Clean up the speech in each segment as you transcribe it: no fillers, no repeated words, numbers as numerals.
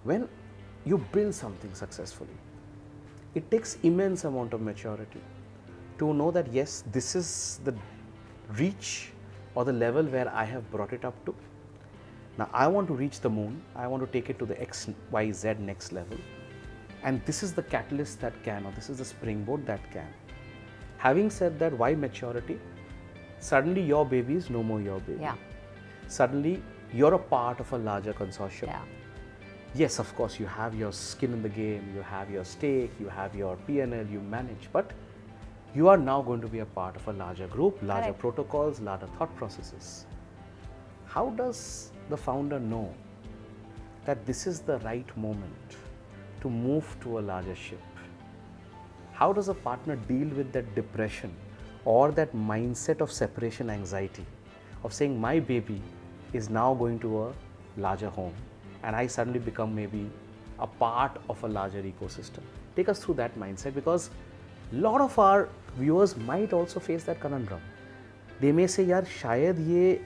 When you build something successfully, it takes immense amount of maturity to know that yes, this is the reach or the level where I have brought it up to. Now I want to reach the moon, I want to take it to the X, Y, Z next level, and this is the catalyst that can, or this is the springboard that can. Having said that, why maturity? Suddenly your baby is no more your baby. Yeah. Suddenly you're a part of a larger consortium. Yeah. Yes, of course, you have your skin in the game, you have your stake, you have your P&L, you manage, but you are now going to be a part of a larger group, larger Correct. protocols, larger thought processes. How does the founder know that this is the right moment to move to a larger ship? How does a partner deal with that depression or that mindset of separation anxiety of saying my baby is now going to a larger home and I suddenly become maybe a part of a larger ecosystem? Take us through that mindset, because a lot of our viewers might also face that conundrum. They may say, yaar, shayad ye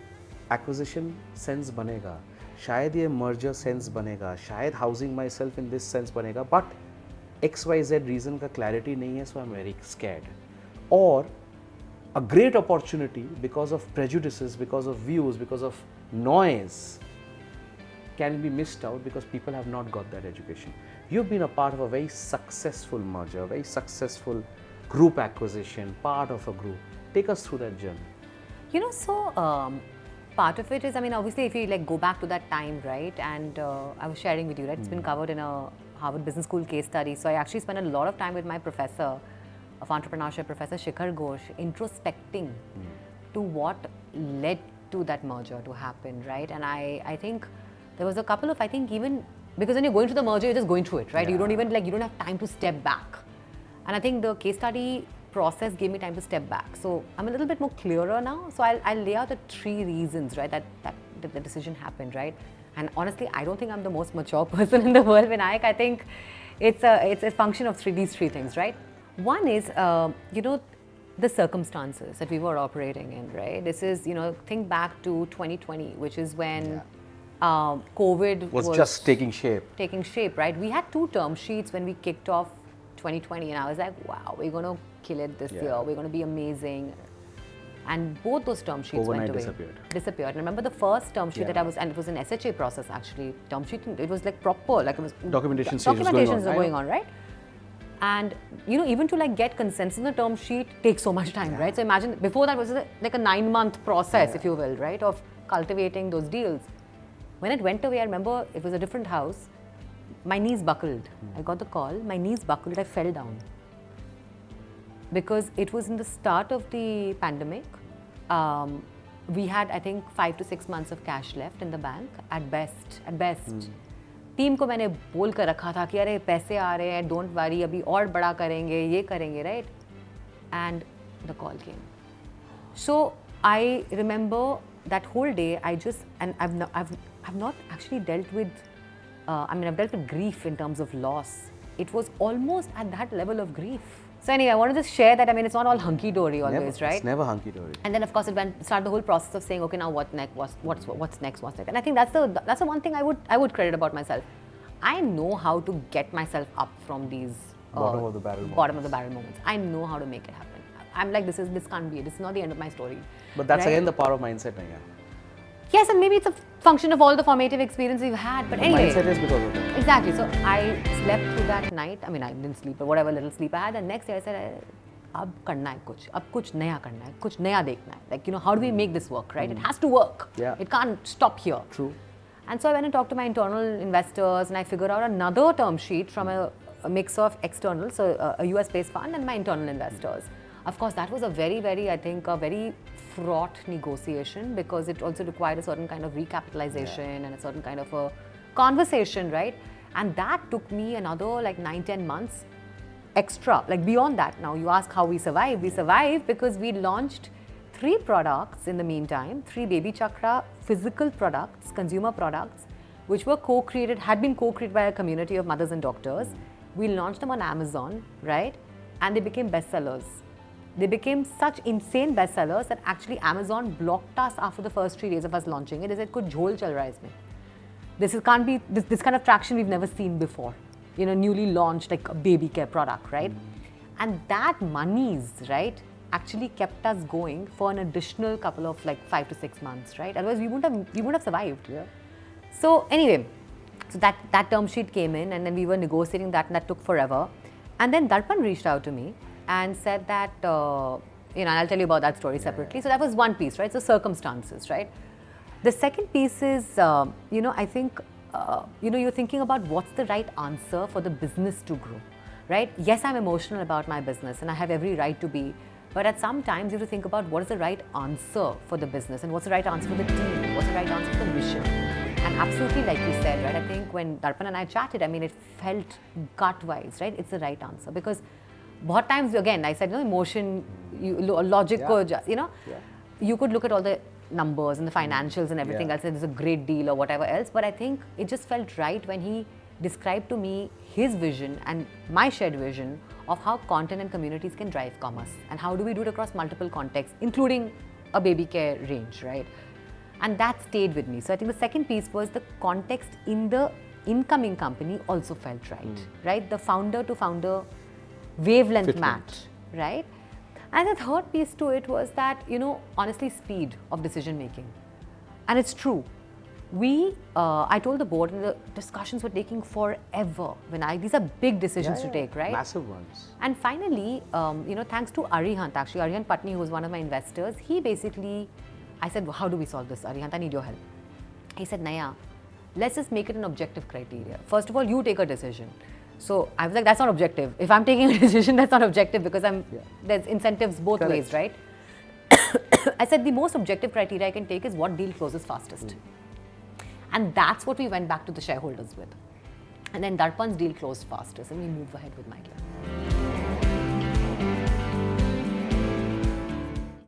acquisition sense banega, shayad ye merger sense banega, shayad housing myself in this sense banega, but XYZ reason ka clarity nahi hai, so I'm very scared. Or a great opportunity because of prejudices, because of views, because of noise can be missed out because people have not got that education. You've been a part of a very successful merger, very successful group acquisition, part of a group. Take us through that journey. You know, so part of it is, I mean, obviously, if you like go back to that time, right? And I was sharing with you, right? It's been covered in a Harvard Business School case study. So I actually spent a lot of time with my professor of entrepreneurship, Professor Shikhar Ghosh, introspecting to what led to that merger to happen, right? And I think there was a couple of, I think even, because when you're going through the merger, you're just going through it, right? Yeah. You don't even like, you don't have time to step back. And I think the case study process gave me time to step back. So I'm a little bit more clearer now. So I'll lay out the 3 reasons, right, that the decision happened, right? And honestly, I don't think I'm the most mature person in the world, Vinayak. I think it's a function of these three things, right? One is, you know, the circumstances that we were operating in, right? This is, you know, think back to 2020, which is when COVID Was just taking shape. Taking shape, right? We had 2 term sheets when we kicked off 2020, and I was like, wow, we're going to kill it this year. We're going to be amazing. And both those term sheets Overnight went away. disappeared. And remember the first term sheet that I was, and it was an SHA process actually. Term sheet, it was like proper, like it was Documentation stages documentations are going on, right? And you know, even to like get consensus in the term sheet takes so much time, right? So imagine before that was like a 9-month process, if you will, right, of cultivating those deals. When it went away, I remember it was a different house. My knees buckled. I got the call. My knees buckled. I fell down because it was in the start of the pandemic. We had, I think, 5 to 6 months of cash left in the bank at best. Team को मैंने बोल कर रखा था कि अरे पैसे आ रहे हैं, don't worry, अभी और बड़ा करेंगे, ये करेंगे, right? And the call came. So I remember that whole day. I just, and I've not actually dealt with. I mean, I've dealt with grief in terms of loss. It was almost at that level of grief. So anyway, I want to just share that. I mean, it's not all hunky-dory always, right? It's never hunky-dory. And then, of course, it started the whole process of saying, okay, now what next? What's next? And I think that's the one thing I would credit about myself. I know how to get myself up from these Bottom of the barrel moments. I know how to make it happen. I'm like, this can't be it. This is not the end of my story. But that's right? again the power of mindset, yeah. Yes, and maybe it's a function of all the formative experience we've had. But anyway, mindset is because of that. Exactly. So I slept through that night. I mean, I didn't sleep, but whatever little sleep I had. And next day I said, अब करना है कुछ, अब कुछ नया करना है, कुछ नया देखना है. Like, you know, how do we make this work, right? It has to work. Yeah. It can't stop here. True. And so I went and talked to my internal investors, and I figured out another term sheet from a mix of external, so a US-based fund, and my internal investors. Of course, that was a very, very, I think, a very fraught negotiation, because it also required a certain kind of recapitalization and a certain kind of a conversation, right? And that took me another like 9-10 months extra, like beyond that. Now you ask how we survived. We survived because we launched 3 products in the meantime, 3 Baby Chakra physical products, consumer products, which were had been co-created by a community of mothers and doctors. We launched them on Amazon, right? And they became bestsellers. They became such insane bestsellers that actually Amazon blocked us after the first 3 days of us launching it. They said, "Kuch jhol chal raha hai isme." can't be this kind of traction we've never seen before. You know, newly launched like a baby care product, right? And that monies, right, actually kept us going for an additional couple of like 5 to 6 months, right? Otherwise, we wouldn't have survived. Yeah. So anyway, so that term sheet came in, and then we were negotiating that, and that took forever. And then Darpan reached out to me and said that, you know, and I'll tell you about that story separately. So that was one piece, right? So circumstances, right? The second piece is, you know, I think, you know, you're thinking about what's the right answer for the business to grow, right? Yes, I'm emotional about my business and I have every right to be, but at some times you have to think about what is the right answer for the business and what's the right answer for the team, what's the right answer for the mission. And absolutely, like you said, right, I think when Darpan and I chatted, I mean, it felt gut-wise, right? It's the right answer because what times, again, I said, you know, emotion, logic, you know, you could look at all the numbers and the financials and everything else, and it's a great deal or whatever else, but I think it just felt right when he described to me his vision and my shared vision of how content and communities can drive commerce and how do we do it across multiple contexts, including a baby care range, right? And that stayed with me. So I think the second piece was the context in the incoming company also felt right, right? The founder to founder wavelength match, right? And the third piece to it was that, you know, honestly, speed of decision making. And it's true. I told the board, and the discussions were taking forever. These are big decisions to take, right? Massive ones. And finally, you know, thanks to Arihant, actually, Arihant Patni, who was one of my investors, he basically, I said, well, how do we solve this, Arihant? I need your help. He said, Naya, let's just make it an objective criteria. First of all, you take a decision. So I was like, that's not objective. If I'm taking a decision, that's not objective because there's incentives both ways, right? I said, the most objective criteria I can take is what deal closes fastest. And that's what we went back to the shareholders with. And then Darpan's deal closed fastest and we moved ahead with MyClear.